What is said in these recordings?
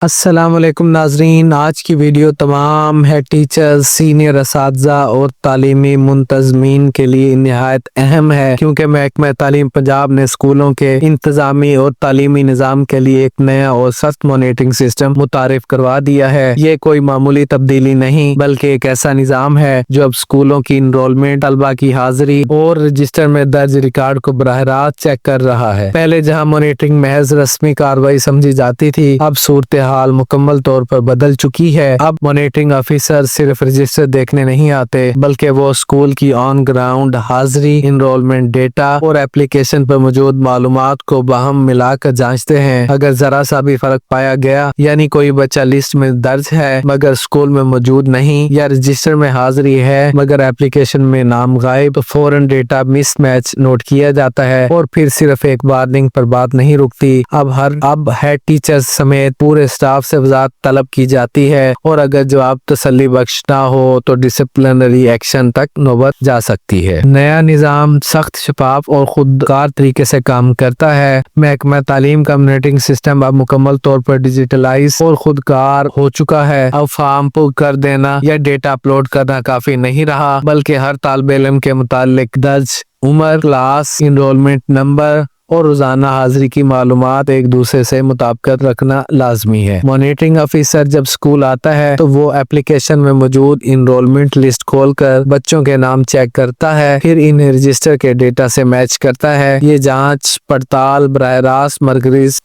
السلام علیکم ناظرین، آج کی ویڈیو تمام ہیڈ ٹیچرز، سینئر اساتذہ اور تعلیمی منتظمین کے لیے نہایت اہم ہے، کیونکہ محکمہ تعلیم پنجاب نے اسکولوں کے انتظامی اور تعلیمی نظام کے لیے ایک نیا اور سخت مانیٹرنگ سسٹم متعارف کروا دیا ہے۔ یہ کوئی معمولی تبدیلی نہیں بلکہ ایک ایسا نظام ہے جو اب اسکولوں کی انرولمنٹ، طلبہ کی حاضری اور رجسٹر میں درج ریکارڈ کو براہ راست چیک کر رہا ہے۔ پہلے جہاں مانیٹرنگ محض رسمی کارروائی سمجھی جاتی تھی، اب صورتحال مکمل طور پر بدل چکی ہے۔ اب مانیٹرنگ آفیسر صرف رجسٹر دیکھنے نہیں آتے بلکہ وہ اسکول کی آن گراؤنڈ حاضری، انرولمنٹ ڈیٹا اور اپلیکیشن پر موجود معلومات کو باہم ملا کر جانچتے ہیں۔ اگر ذرا سا بھی فرق پایا گیا، یعنی کوئی بچہ لسٹ میں درج ہے مگر اسکول میں موجود نہیں، یا رجسٹر میں حاضری ہے مگر اپلیکیشن میں نام غائب، تو فوراً ڈیٹا مس میچ نوٹ کیا جاتا ہے اور پھر صرف ایک وارننگ پر بات نہیں رکتی۔ اب ہیڈ ٹیچر سمیت پورے اسٹاف سے وضاحت طلب کی جاتی ہے، اور اگر جواب تسلی بخش نہ ہو تو ڈسپلنری ایکشن تک نوبت جا سکتی ہے۔ نیا نظام سخت، شفاف اور خودکار طریقے سے کام کرتا ہے۔ محکمہ تعلیم کا مانیٹرنگ سسٹم اب مکمل طور پر ڈیجیٹلائز اور خودکار ہو چکا ہے۔ اب فارم پر کر دینا یا ڈیٹا اپلوڈ کرنا کافی نہیں رہا، بلکہ ہر طالب علم کے متعلق درج عمر، کلاس، انرولمنٹ نمبر اور روزانہ حاضری کی معلومات ایک دوسرے سے مطابقت رکھنا لازمی ہے۔ مانیٹرنگ آفیسر جب اسکول آتا ہے تو وہ اپلیکیشن میں موجود انرولمنٹ لسٹ کھول کر بچوں کے نام چیک کرتا ہے، پھر انہیں رجسٹر کے ڈیٹا سے میچ کرتا ہے۔ یہ جانچ پڑتال براہ راست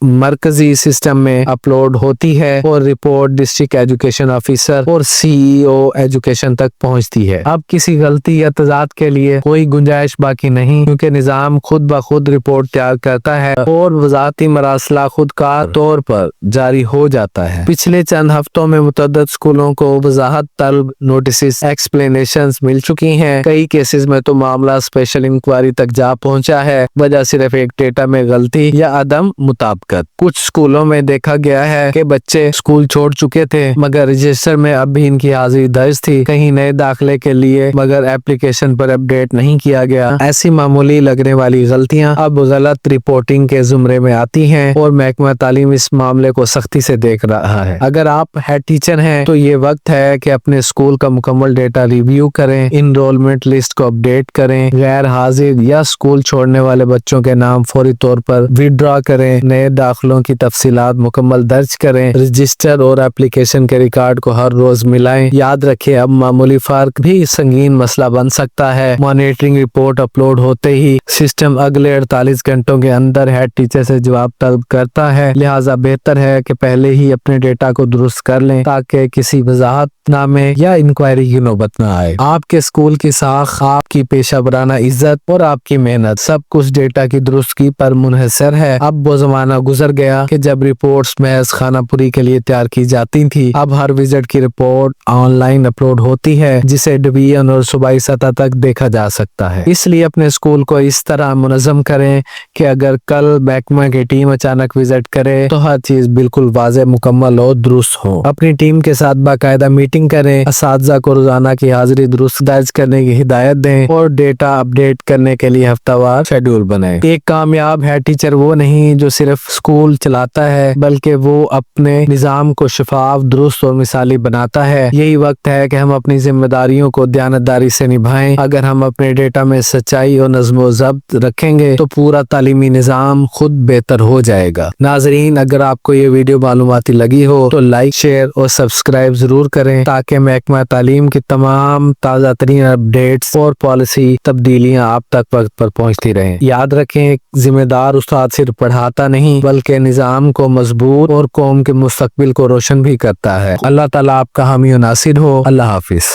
مرکزی سسٹم میں اپلوڈ ہوتی ہے اور رپورٹ ڈسٹرکٹ ایجوکیشن آفیسر اور CEO ایجوکیشن تک پہنچتی ہے۔ اب کسی غلطی یا تضاد کے لیے کوئی گنجائش باقی نہیں، کیونکہ نظام خود بخود رپورٹ تیار کرتا ہے اور وزارتی مراسلہ خودکار طور پر جاری ہو جاتا ہے۔ پچھلے چند ہفتوں میں متعدد اسکولوں کو وضاحت طلب نوٹسز، ایکسپلینیشنز مل چکی ہیں۔ کئی کیسز میں تو معاملہ اسپیشل انکوائری تک جا پہنچا ہے، وجہ صرف ایک ڈیٹا میں غلطی یا عدم مطابقت۔ کچھ اسکولوں میں دیکھا گیا ہے کہ بچے اسکول چھوڑ چکے تھے مگر رجسٹر میں اب بھی ان کی حاضری درج تھی، کہیں نئے داخلے کے لیے مگر اپلیکیشن پر اپڈیٹ نہیں کیا گیا۔ ایسی معمولی لگنے والی غلطیاں اب غلط رپورٹنگ کے زمرے میں آتی ہیں اور محکمہ تعلیم اس معاملے کو سختی سے دیکھ رہا ہے۔ اگر آپ ہیڈ ٹیچر ہیں تو یہ وقت ہے کہ اپنے اسکول کا مکمل ڈیٹا ریویو کریں، انرولمنٹ لسٹ کو اپڈیٹ کریں، غیر حاضر یا اسکول چھوڑنے والے بچوں کے نام فوری طور پر وڈرا کریں، نئے داخلوں کی تفصیلات مکمل درج کریں، رجسٹر اور اپلیکیشن کے ریکارڈ کو ہر روز ملائیں۔ یاد رکھیں، اب معمولی فرق بھی سنگین مسئلہ بن سکتا ہے۔ مانیٹرنگ رپورٹ اپلوڈ ہوتے ہی سسٹم اگلے 48 گھنٹوں کے اندر ہیڈ ٹیچر سے جواب طلب کرتا ہے، لہٰذا بہتر ہے کہ پہلے ہی اپنے ڈیٹا کو درست کر لیں تاکہ کسی وضاحت نامے یا انکوائری کی نوبت نہ آئے۔ آپ کے اسکول کی ساکھ، آپ کی پیشہ ورانہ عزت اور آپ کی محنت، سب کچھ ڈیٹا کی درستگی پر منحصر ہے۔ اب وہ زمانہ گزر گیا کہ جب رپورٹس محض خانہ پوری کے لیے تیار کی جاتی تھی۔ اب ہر وزٹ کی رپورٹ آن لائن اپلوڈ ہوتی ہے جسے ڈویژن اور صوبائی سطح تک دیکھا جا سکتا ہے۔ اس لیے اپنے اسکول کو اس طرح منظم کریں کہ اگر کل محکمہ کی ٹیم اچانک وزٹ کرے تو ہر چیز بالکل واضح، مکمل اور درست ہو۔ اپنی ٹیم کے ساتھ باقاعدہ میٹنگ کریں، اساتذہ کو روزانہ کی حاضری درست درج کرنے کی ہدایت دیں اور ڈیٹا اپڈیٹ کرنے کے لیے ہفتہ وار شیڈول بنائیں۔ ایک کامیاب ہیڈ ٹیچر وہ نہیں جو صرف اسکول چلاتا ہے بلکہ وہ اپنے نظام کو شفاف، درست اور مثالی بناتا ہے۔ یہی وقت ہے کہ ہم اپنی ذمہ داریوں کو دیانتداری سے نبھائیں۔ اگر ہم اپنے ڈیٹا میں سچائی اور نظم و ضبط رکھیں گے تو پورا تعلیمی نظام خود بہتر ہو جائے گا۔ ناظرین، اگر آپ کو یہ ویڈیو معلوماتی لگی ہو تو لائک، شیئر اور سبسکرائب ضرور کریں تاکہ محکمہ تعلیم کی تمام تازہ ترین اپڈیٹس اور پالیسی تبدیلیاں آپ تک وقت پر پہنچتی رہیں۔ یاد رکھیں، ذمہ دار استاد صرف پڑھاتا نہیں بلکہ نظام کو مضبوط اور قوم کے مستقبل کو روشن بھی کرتا ہے۔ اللہ تعالیٰ آپ کا حامی و ناصر ہو۔ اللہ حافظ۔